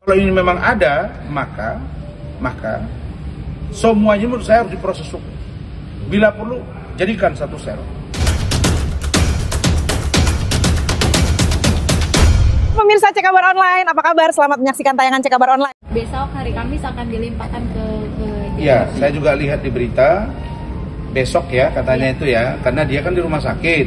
Kalau ini memang ada, maka semuanya menurut saya harus diproses hukum. Bila perlu, jadikan satu sel. Pemirsa Cek Kabar Online, apa kabar? Selamat menyaksikan tayangan Cek Kabar Online. Besok hari Kamis akan dilimpahkan ke Ya, saya juga lihat di berita besok ya katanya itu ya, karena dia kan di rumah sakit.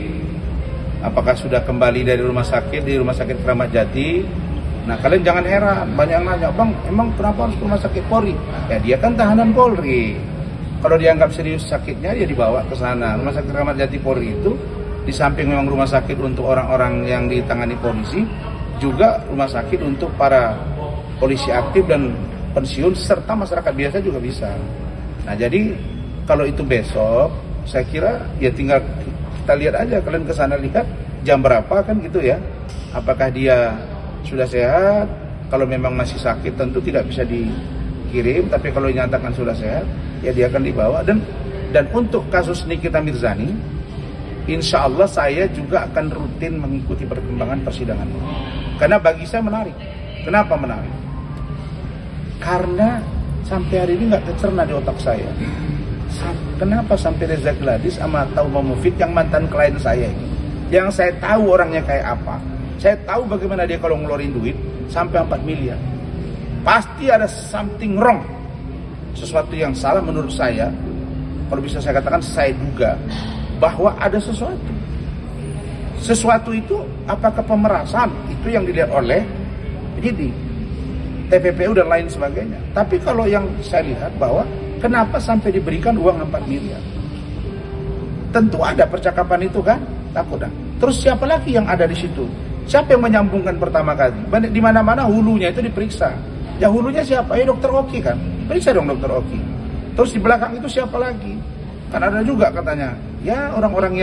Apakah sudah kembali dari rumah sakit, di rumah sakit Kramat Jati? Nah, kalian jangan heran, banyak yang nanya, "Bang, emang kenapa harus ke rumah sakit Polri?" Ya, dia kan tahanan Polri. Kalau dianggap serius sakitnya, dia dibawa ke sana. Rumah sakit Kramat Jati Polri itu di samping memang rumah sakit untuk orang-orang yang ditangani polisi, juga rumah sakit untuk para polisi aktif dan pensiun serta masyarakat biasa juga bisa. Nah, jadi kalau itu besok, saya kira ya tinggal kita lihat aja, kalian ke sana lihat jam berapa kan gitu ya. Apakah dia sudah sehat? Kalau memang masih sakit tentu tidak bisa dikirim, tapi kalau dinyatakan sudah sehat, ya dia akan dibawa. Dan untuk kasus Nikita Mirzani, insya Allah saya juga akan rutin mengikuti perkembangan persidangan. Karena bagi saya menarik. Kenapa menarik? Karena sampai hari ini nggak tercerna di otak saya. Kenapa sampai Reza Gladys sama Tauma Mufid yang mantan klien saya ini, yang saya tahu orangnya kayak apa, saya tahu bagaimana dia kalau ngeluarin duit sampai 4 miliar. Pasti ada something wrong. Sesuatu yang salah menurut saya. Kalau bisa saya katakan, saya duga bahwa ada sesuatu. Sesuatu itu apakah pemerasan? Itu yang dilihat oleh penyidik, TPPU dan lain sebagainya. Tapi kalau yang saya lihat bahwa kenapa sampai diberikan uang 4 miliar? Tentu ada percakapan itu kan? Takut dah. Terus siapa lagi yang ada di situ? Siapa yang menyambungkan pertama kali? Di mana-mana hulunya itu diperiksa. Ya hulunya siapa? Ya Dokter Oki kan? Periksa dong Dokter Oki. Terus di belakang itu siapa lagi? Kan ada juga katanya, ya orang-orang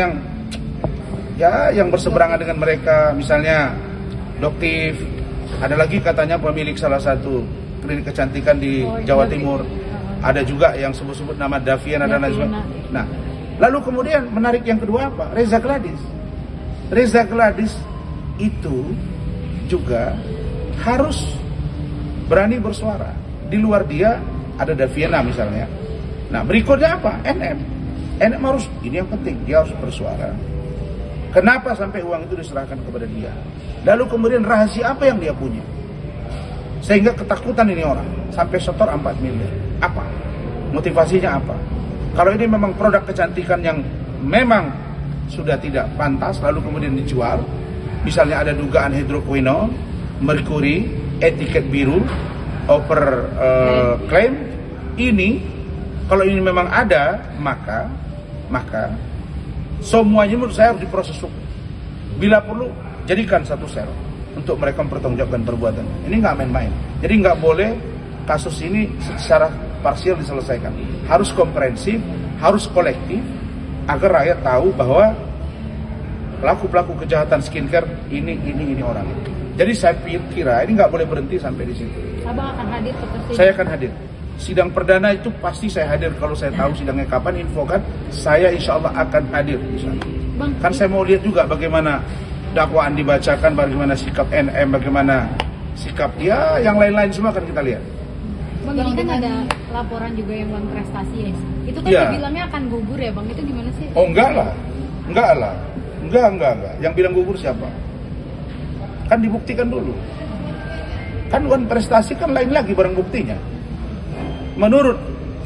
yang berseberangan dengan mereka, misalnya Doktif. Ada lagi katanya pemilik salah satu klinik kecantikan di Jawa Timur. Ada juga yang sebut-sebut nama Daviana dan lain sebagainya. Nah, lalu kemudian menarik yang kedua apa? Reza Gladys. Reza Gladys itu juga harus berani bersuara. Di luar dia ada Daviana misalnya. Nah, berikutnya apa? NM. NM harus, ini yang penting, dia harus bersuara. Kenapa sampai uang itu diserahkan kepada dia? Lalu kemudian rahasia apa yang dia punya? Sehingga ketakutan ini orang sampai setor 4 miliar. Apa? Motivasinya apa? Kalau ini memang produk kecantikan yang memang sudah tidak pantas lalu kemudian dijual, misalnya ada dugaan hidroquinone, merkuri, etiket biru, over claim, ini kalau ini memang ada, maka semuanya menurut saya harus diproses hukum. Bila perlu, jadikan satu sel untuk mereka mempertanggungjawabkan perbuatannya. Ini nggak main-main. Jadi nggak boleh kasus ini secara parsial diselesaikan. Harus komprehensif, harus kolektif, agar rakyat tahu bahwa pelaku-pelaku kejahatan skincare ini orang itu. Jadi saya kira ini nggak boleh berhenti sampai di situ. Abang akan hadir ke persidangan? Saya akan hadir. Sidang perdana itu pasti saya hadir. Kalau saya tahu sidangnya kapan, infokan. Saya insya Allah akan hadir di sana. Kan saya mau lihat juga bagaimana dakwaan dibacakan, bagaimana sikap NM, bagaimana sikap ya yang lain-lain semua akan kita lihat. Bang, ini kan ada laporan juga yang uang prestasi ya. Itu kan dibilangnya akan gugur ya Bang, itu gimana sih? Oh enggak lah. Yang bilang gugur siapa? Kan dibuktikan dulu. Kan uang prestasi kan lain lagi barang buktinya. Menurut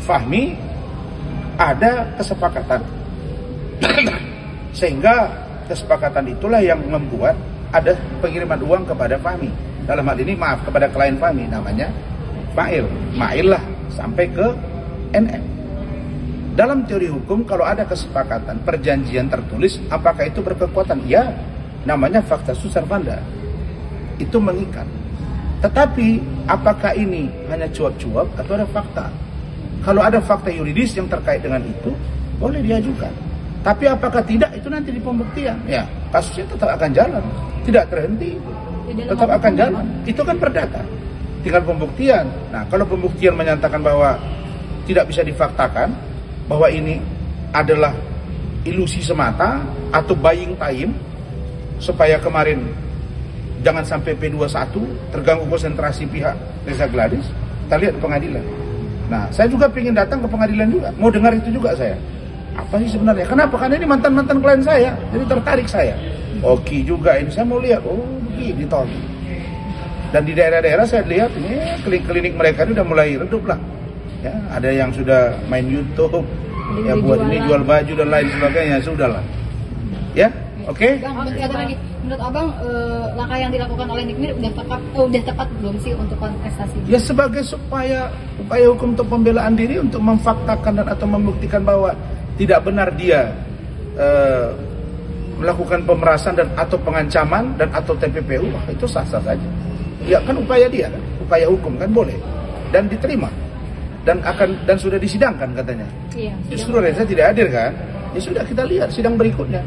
Fahmi ada kesepakatan. Sehingga kesepakatan itulah yang membuat ada pengiriman uang kepada Fahmi. Dalam hal ini maaf kepada klien Fahmi namanya Mail lah sampai ke NM. Dalam teori hukum kalau ada kesepakatan perjanjian tertulis, apakah itu berkekuatan? Ya, namanya fakta servanda. Itu mengikat. Tetapi apakah ini hanya cuap-cuap atau ada fakta? Kalau ada fakta yuridis yang terkait dengan itu, boleh diajukan. Tapi apakah tidak, itu nanti di pembuktian. Ya, kasusnya tetap akan jalan. Tidak terhenti. Tetap akan jalan. Itu kan perdata. Tinggal pembuktian. Nah, kalau pembuktian menyatakan bahwa tidak bisa difaktakan, bahwa ini adalah ilusi semata atau buying time, supaya kemarin jangan sampai P21 terganggu konsentrasi pihak Reza Gladys, kita lihat di pengadilan. Nah, saya juga ingin datang ke pengadilan juga, mau dengar itu juga saya. Apa sih sebenarnya? Kenapa? Karena ini mantan-mantan klien saya, jadi tertarik saya. Oke juga ini, saya mau lihat, oh begini toh. Dan di daerah-daerah saya lihat ini klinik mereka ini udah mulai redup lah. Ya, ada yang sudah main YouTube, ya buat ini jual baju dan lain sebagainya, sudahlah. Ya, oke. Bang, satu lagi. Menurut Abang, langkah yang dilakukan oleh Nikmir udah tepat belum sih untuk kontestasi? Ya sebagai upaya hukum untuk pembelaan diri untuk memfaktakan dan atau membuktikan bahwa tidak benar dia melakukan pemerasan dan atau pengancaman dan atau TPPU, itu sah-sah saja. Ya kan upaya dia kan, upaya hukum kan boleh dan diterima dan sudah disidangkan katanya. Iya. Justru Reza tidak hadir kan? Ya sudah kita lihat sidang berikutnya.